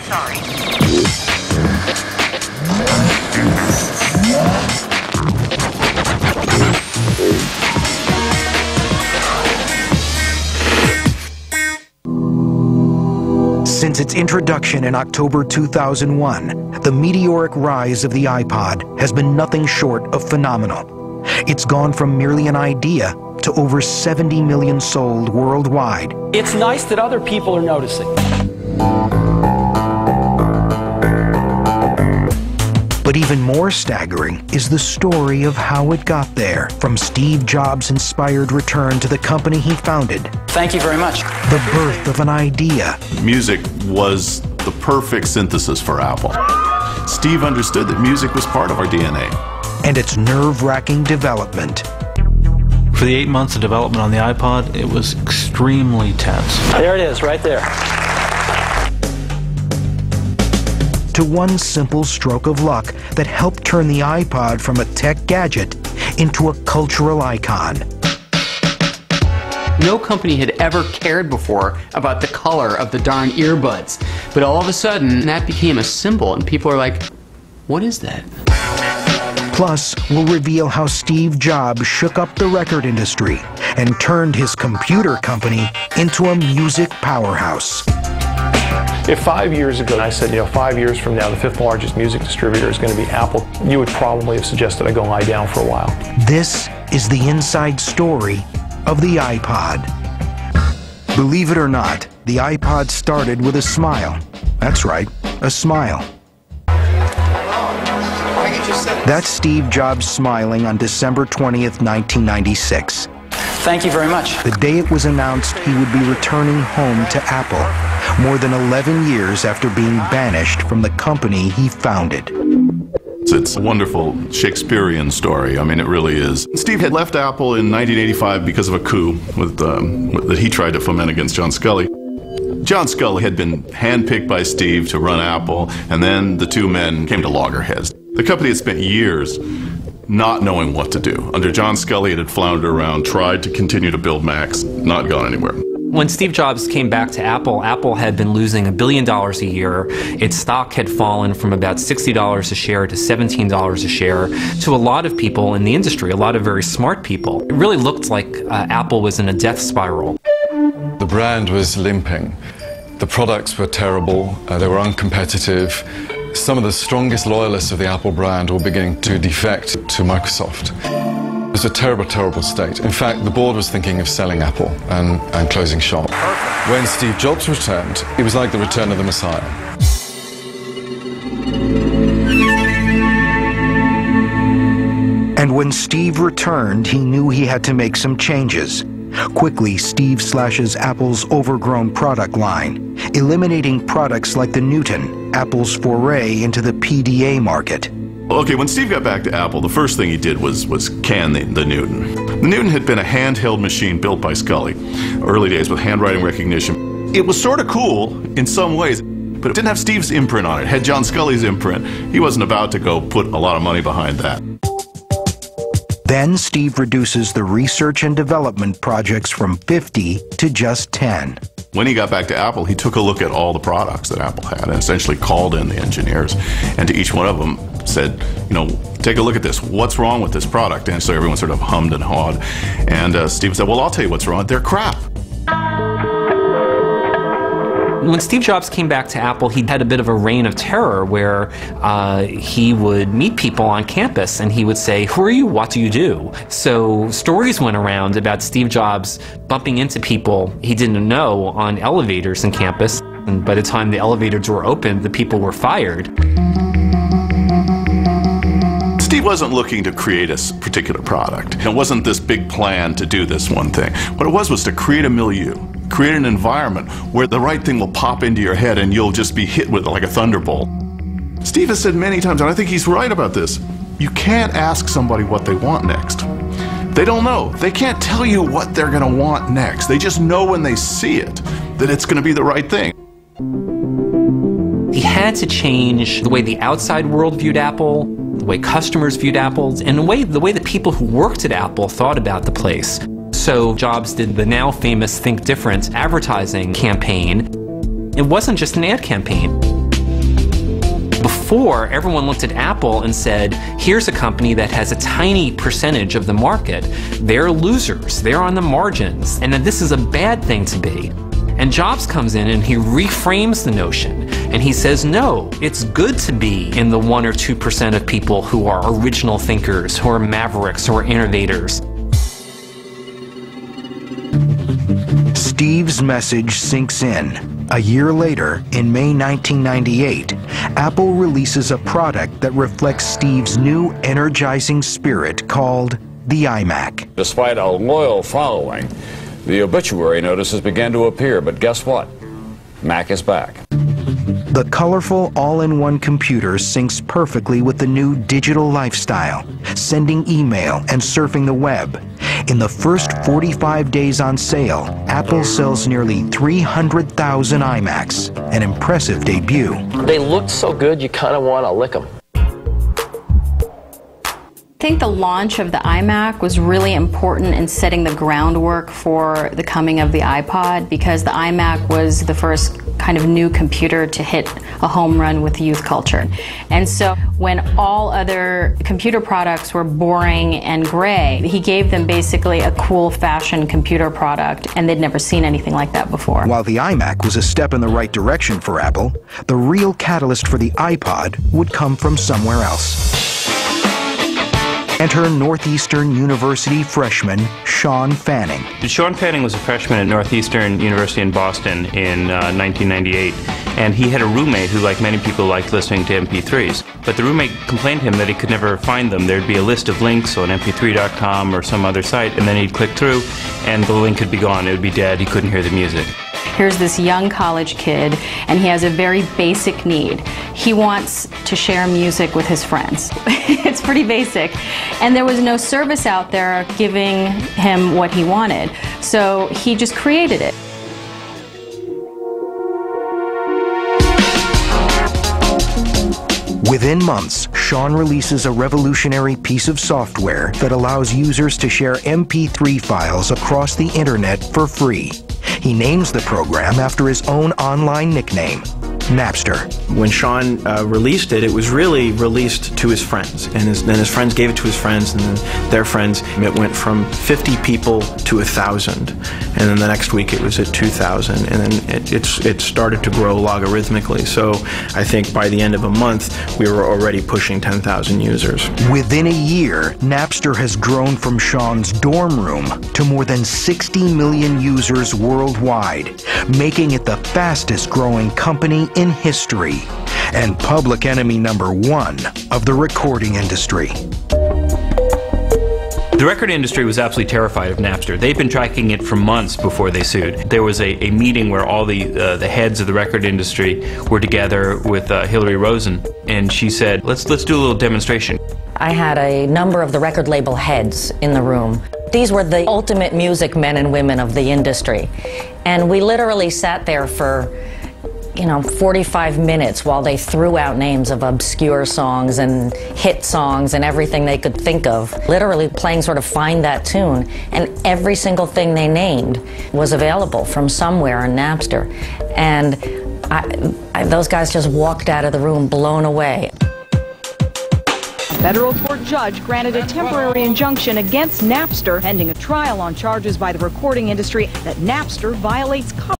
sorry. Since its introduction in October 2001, the meteoric rise of the iPod has been nothing short of phenomenal. It's gone from merely an idea to over 70 million sold worldwide. It's nice that other people are noticing. But even more staggering is the story of how it got there, from Steve Jobs' inspired return to the company he founded. Thank you very much. The birth of an idea. Music was the perfect synthesis for Apple. Steve understood that music was part of our DNA. And its nerve-wracking development. For the 8 months of development on the iPod, it was extremely tense. There it is, right there. To one simple stroke of luck that helped turn the iPod from a tech gadget into a cultural icon. No company had ever cared before about the color of the darn earbuds. But all of a sudden, that became a symbol, and people are like, what is that? Plus, we'll reveal how Steve Jobs shook up the record industry and turned his computer company into a music powerhouse. If 5 years ago I said, 5 years from now the 5th largest music distributor is going to be Apple, you would probably have suggested I go lie down for a while. This is the inside story of the iPod. Believe it or not, the iPod started with a smile. That's right, a smile. That's Steve Jobs smiling on December 20th, 1996. Thank you very much. The day it was announced he would be returning home to Apple, more than 11 years after being banished from the company he founded. It's a wonderful Shakespearean story. I mean, it really is. Steve had left Apple in 1985 because of a coup that he tried to foment against John Sculley. John Sculley had been handpicked by Steve to run Apple, and then the two men came to loggerheads. The company had spent years not knowing what to do. Under John Sculley, it had floundered around, tried to continue to build Macs, not gone anywhere. When Steve Jobs came back to Apple, Apple had been losing $1 billion a year. Its stock had fallen from about $60 a share to $17 a share. To a lot of people in the industry, a lot of very smart people, it really looked like Apple was in a death spiral. The brand was limping. The products were terrible. They were uncompetitive. Some of the strongest loyalists of the Apple brand were beginning to defect to Microsoft. It was a terrible, terrible state. In fact, the board was thinking of selling Apple and closing shop. When Steve Jobs returned, it was like the return of the Messiah. And when Steve returned, he knew he had to make some changes. Quickly, Steve slashes Apple's overgrown product line, eliminating products like the Newton, Apple's foray into the PDA market. Okay, when Steve got back to Apple, the first thing he did was can the Newton. The Newton had been a handheld machine built by Sculley, early days with handwriting recognition. It was sort of cool in some ways, but it didn't have Steve's imprint on it. It had John Sculley's imprint. He wasn't about to go put a lot of money behind that. Then Steve reduces the research and development projects from 50 to just 10. When he got back to Apple, he took a look at all the products that Apple had and essentially called in the engineers, and to each one of them said, take a look at this. What's wrong with this product? And so everyone sort of hummed and hawed. And Steve said, well, I'll tell you what's wrong. They're crap. When Steve Jobs came back to Apple, he had a bit of a reign of terror where he would meet people on campus and he would say, who are you? What do you do? So stories went around about Steve Jobs bumping into people he didn't know on elevators in campus. And by the time the elevators were opened, the people were fired. Steve wasn't looking to create a particular product. It wasn't this big plan to do this one thing. What it was to create a milieu, create an environment where the right thing will pop into your head and you'll just be hit with it like a thunderbolt. Steve has said many times, and I think he's right about this, you can't ask somebody what they want next. They don't know. They can't tell you what they're going to want next. They just know when they see it that it's going to be the right thing. He had to change the way the outside world viewed Apple, the way customers viewed Apple, and the way the people who worked at Apple thought about the place. So Jobs did the now famous Think Different advertising campaign. It wasn't just an ad campaign. before, everyone looked at Apple and said, here's a company that has a tiny percentage of the market. They're losers. They're on the margins. And that this is a bad thing to be. And Jobs comes in and he reframes the notion. And he says, no, it's good to be in the 1 or 2% of people who are original thinkers, who are mavericks, who are innovators. Steve's message sinks in. A year later, in May 1998, Apple releases a product that reflects Steve's new energizing spirit called the iMac. Despite a loyal following, the obituary notices began to appear, but guess what? Mac is back. The colorful all-in-one computer syncs perfectly with the new digital lifestyle, sending email and surfing the web. In the first 45 days on sale, Apple sells nearly 300,000 iMacs, an impressive debut. They looked so good, you kind of want to lick them. I think the launch of the iMac was really important in setting the groundwork for the coming of the iPod, because the iMac was the first kind of new computer to hit a home run with youth culture. And so when all other computer products were boring and gray, he gave them basically a cool fashion computer product, and they'd never seen anything like that before. While the iMac was a step in the right direction for Apple, the real catalyst for the iPod would come from somewhere else. Enter Northeastern University freshman Sean Fanning. Sean Fanning was a freshman at Northeastern University in Boston in 1998, and he had a roommate who, like many people, liked listening to MP3s. But the roommate complained to him that he could never find them. There'd be a list of links on mp3.com or some other site, and then he'd click through, and the link would be gone. It would be dead. He couldn't hear the music. Here's this young college kid, and he has a very basic need. He wants to share music with his friends. It's pretty basic. And there was no service out there giving him what he wanted. So he just created it. Within months, Sean releases a revolutionary piece of software that allows users to share MP3 files across the internet for free. He names the program after his own online nickname, Napster. When Sean released it, it was really released to his friends, and then his friends gave it to his friends, and then their friends. It went from 50 people to 1,000, and then the next week it was at 2,000, and then it started to grow logarithmically. So I think by the end of a month, we were already pushing 10,000 users. Within a year, Napster has grown from Sean's dorm room to more than 60 million users worldwide, making it the fastest growing company in history and public enemy #1 of the recording industry. The record industry was absolutely terrified of Napster. They'd been tracking it for months before they sued. There was a meeting where all the heads of the record industry were together with Hillary Rosen, and she said, let's do a little demonstration. I had a number of the record label heads in the room. These were the ultimate music men and women of the industry. And we literally sat there for 45 minutes while they threw out names of obscure songs and hit songs and everything they could think of. Literally playing sort of Find That Tune, and every single thing they named was available from somewhere on Napster. And those guys just walked out of the room blown away. A federal court judge granted a temporary injunction against Napster, pending a trial on charges by the recording industry that Napster violates copyright.